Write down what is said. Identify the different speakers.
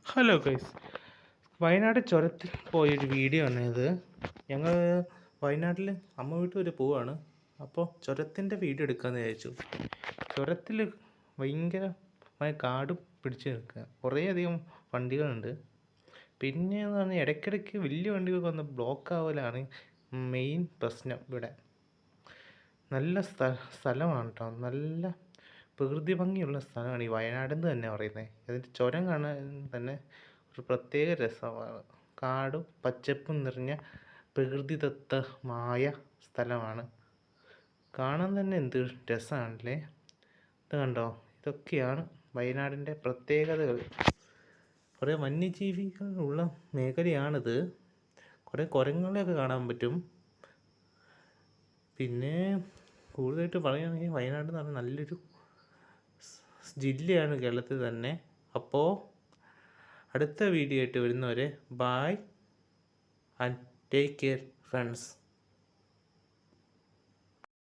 Speaker 1: Hello guys, Wayanad ചുരത്തിൽ പോയൊരു video ആണ് ഇത്. ഞങ്ങൾ വയനാട്ടിൽ അമ്മ വീട്ടിൽ വരെ പോവാണ്. അപ്പോൾ ചുരത്തിൻ്റെ വീഡിയോ എടുക്കാമെന്ന് വിചാരിച്ചു. ചുരത്തിൽ ഭയങ്കരമായ കാട് പിടിച്ച് നിൽക്കുക, കുറേയധികം വണ്ടികളുണ്ട്. പിന്നെ എന്ന് പറഞ്ഞാൽ ഇടയ്ക്കിടയ്ക്ക് വലിയ വണ്ടികൾക്ക് വന്ന് ബ്ലോക്ക് ആവലാണ് മെയിൻ പ്രശ്നം. ഇവിടെ നല്ല സ്ഥലമാണ് കേട്ടോ, നല്ല പ്രകൃതി ഭംഗിയുള്ള സ്ഥലമാണ് ഈ വയനാടെന്ന് തന്നെ പറയുന്നത്. അതിൻ്റെ ചുരം കാണാൻ തന്നെ ഒരു പ്രത്യേക രസമാണ്. കാടും പച്ചപ്പും നിറഞ്ഞ പ്രകൃതിദത്തമായ സ്ഥലമാണ്. കാണാൻ തന്നെ എന്ത് രസമാണല്ലേ. ഇത് കണ്ടോ, ഇതൊക്കെയാണ് വയനാടിൻ്റെ പ്രത്യേകതകൾ. കുറേ വന്യജീവികൾ ഉള്ള മേഖലയാണിത്. കുറേ കുരങ്ങുകളെയൊക്കെ കാണാൻ പറ്റും. പിന്നെ കൂടുതലായിട്ട് പറയുകയാണെങ്കിൽ വയനാട് എന്ന് പറഞ്ഞാൽ നല്ലൊരു ജില്ലയാണ് കേരളത്തിൽ തന്നെ. അപ്പോൾ അടുത്ത വീഡിയോ ആയിട്ട് വരുന്നവരെ bye and take care friends.